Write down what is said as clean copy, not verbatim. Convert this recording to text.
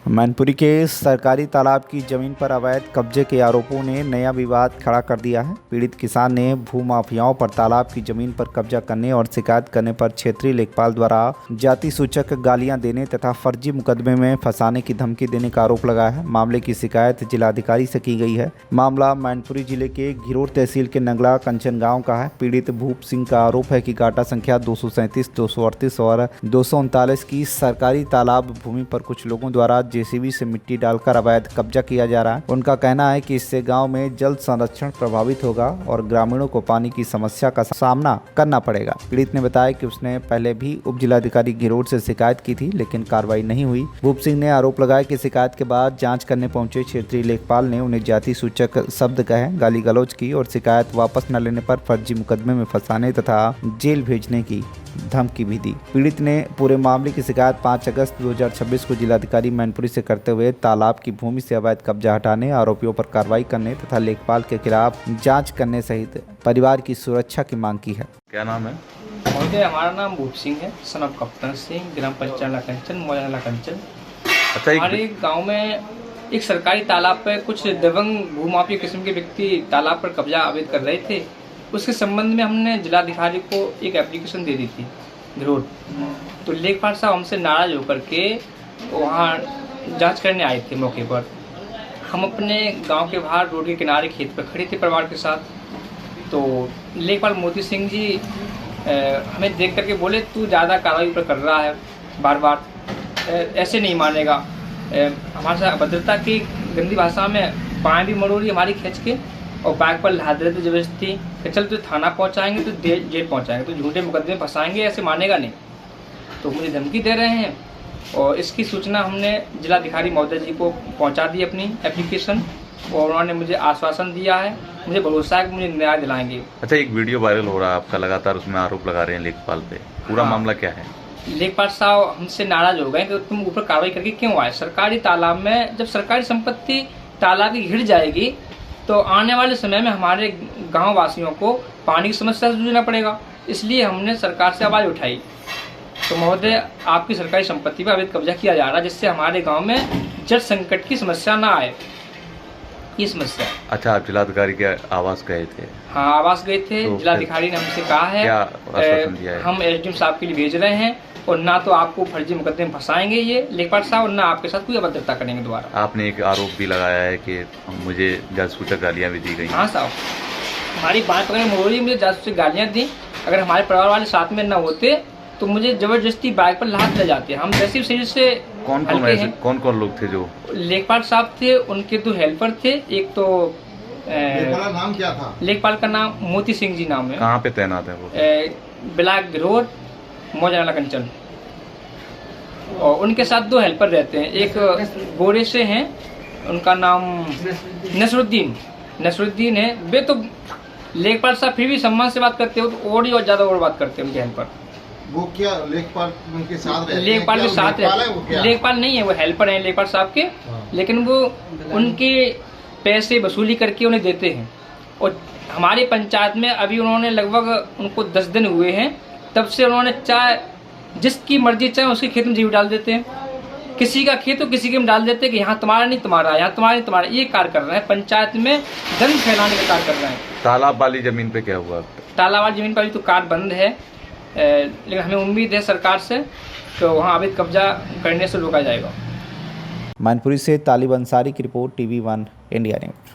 मैनपुरी के सरकारी तालाब की जमीन पर अवैध कब्जे के आरोपों ने नया विवाद खड़ा कर दिया है। पीड़ित किसान ने भूमाफियाओं पर तालाब की जमीन पर कब्जा करने और शिकायत करने पर क्षेत्रीय लेखपाल द्वारा जाति सूचक गालियां देने तथा फर्जी मुकदमे में फंसाने की धमकी देने का आरोप लगाया है। मामले की शिकायत जिलाधिकारी से की गई है। मामला मैनपुरी जिले के घिरोट तहसील के नंगला कंचन गाँव का है। पीड़ित भूप सिंह का आरोप है कि गाटा संख्या 237, 238 और 239 की सरकारी तालाब भूमि पर कुछ लोगों द्वारा जेसीबी से मिट्टी डालकर अवैध कब्जा किया जा रहा है। उनका कहना है कि इससे गांव में जल संरक्षण प्रभावित होगा और ग्रामीणों को पानी की समस्या का सामना करना पड़ेगा। पीड़ित ने बताया कि उसने पहले भी उप जिलाधिकारी घिरोट से शिकायत की थी, लेकिन कार्रवाई नहीं हुई। भूप सिंह ने आरोप लगाया कि शिकायत के बाद जांच करने पहुंचे क्षेत्रीय लेखपाल ने उन्हें जाति सूचक शब्द कहे, गाली गलौज की और शिकायत वापस न लेने पर फर्जी मुकदमे में फंसाने तथा जेल भेजने की धमकी भी दी। पीड़ित ने पूरे मामले की शिकायत 5 अगस्त 2026 को जिलाधिकारी मैनपुरी से करते हुए तालाब की भूमि से अवैध कब्जा हटाने, आरोपियों पर कार्रवाई करने तथा लेखपाल के खिलाफ जांच करने सहित परिवार की सुरक्षा की मांग की है। क्या नाम है? महोदय, हमारा नाम भूप सिंह है, सन ऑफ कप्तान सिंह, ग्राम पंचायत लाकंचन, मोजा लाकंचन। अच्छा, हमारे गांव में एक सरकारी तालाब पर कुछ दबंग भूमाफिया किस्म के व्यक्ति तालाब पर कब्जा अवैध कर रहे थे। उसके संबंध में हमने जिलाधिकारी को एक एप्लीकेशन दे दी थी घिरोट। तो लेखपाल साहब हमसे नाराज होकर के वहाँ जांच करने आए थे मौके पर। हम अपने गांव के बाहर रोड के किनारे खेत पर खड़े थे परिवार के साथ। तो लेखपाल मोती सिंह जी हमें देख करके बोले, तू ज़्यादा कार्रवाई पर कर रहा है, बार बार ऐसे नहीं मानेगा। हमारे साथ अभद्रता की गंदी भाषा में पाएँ भी मरोड़ी हमारी खींच के और बैग पर लाद रहे थे जबरदस्ती कि चल तो थाना पहुंचाएंगे, तो जेल पहुंचाएंगे, तो झूठे मुकदमे फंसाएंगे, ऐसे मानेगा नहीं। तो मुझे धमकी दे रहे हैं और इसकी सूचना हमने जिलाधिकारी महोदय जी को पहुंचा दी अपनी एप्लीकेशन, और उन्होंने मुझे आश्वासन दिया है, मुझे भरोसा है कि मुझे न्याय दिलाएंगे। अच्छा, एक वीडियो वायरल हो रहा है आपका, लगातार उसमें आरोप लगा रहे हैं लेखपाल पे, पूरा मामला क्या है? लेखपाल साहब हमसे नाराज हो गए कि तुम ऊपर कार्रवाई करके क्यों आए। सरकारी तालाब में जब सरकारी संपत्ति तालाब की घिर जाएगी तो आने वाले समय में हमारे गांव वासियों को पानी की समस्या से जूझना पड़ेगा। इसलिए हमने सरकार से आवाज़ उठाई। तो महोदय, आपकी सरकारी संपत्ति पर अवैध कब्जा किया जा रहा है, जिससे हमारे गांव में जल संकट की समस्या ना आए, ये समस्या। अच्छा, आप जिलाधिकारी के आवास गए थे? हाँ, आवास गए थे। तो जिलाधिकारी ने हमसे कहा है, क्या आश्वासन दिया है? हम एसडीएम साहब के लिए भेज रहे हैं और ना तो आपको फर्जी मुकदमे में फंसाएंगे ये लेखपाल साहब, और ना आपके साथ कोई अभद्रता करेंगे दोबारा। आपने एक आरोप भी लगाया है कि मुझे जासूचक गालियाँ भी दी गई। हाँ साहब, हमारी बात पकड़ मोड़ी, मुझे जासूचक गालियाँ दी। अगर हमारे परिवार वाले साथ में न होते तो मुझे जबरदस्ती बाइक पर लाद ले जाते। हम जैसे शरीर से कौन कौन लोग थे जो? लेखपाल साहब थे, उनके 2 हेल्पर थे। एक तो लेखपाल नाम क्या था? लेखपाल का नाम मोती सिंह जी नाम है। कहाँ पे तैनात है वो? ब्लैक घिरोट, मोजा लाकंचन। और उनके साथ 2 हेल्पर रहते हैं। एक गोरे से हैं, उनका नाम नसरुद्दीन है। वे तो लेखपाल साहब फिर भी सम्मान से बात करते हो, तो और ज़्यादा और बात करते हैं उनके हेल्पर। वो क्या लेखपाल उनके साथ रहते हैं? लेखपाल के साथ रहते हैं। लेखपाल नहीं है, वो हेल्पर हैं लेखपाल साहब के। लेकिन वो उनके पैसे वसूली करके उन्हें देते हैं। और हमारी पंचायत में अभी उन्होंने लगभग उनको 10 दिन हुए हैं, तब से उन्होंने चाहे जिसकी मर्जी चाहे उसके खेत में जीव डाल देते हैं। किसी का खेत तो किसी के में डाल देते हैं कि यहाँ तुम्हारा नहीं तुम्हारा, यहाँ तुम्हारा नहीं तुम्हारा। ये कार्य कर रहे हैं, पंचायत में दंग फैलाने का कार्य कर रहे हैं। तालाब वाली जमीन पे क्या हुआ? तालाब वाली जमीन पर अभी तो कार्य बंद है, लेकिन हमें उम्मीद है सरकार से तो वहाँ अवैध कब्जा करने से रोका जाएगा। मैनपुरी से तालिब अंसारी की रिपोर्ट, TV1 इंडिया न्यूज।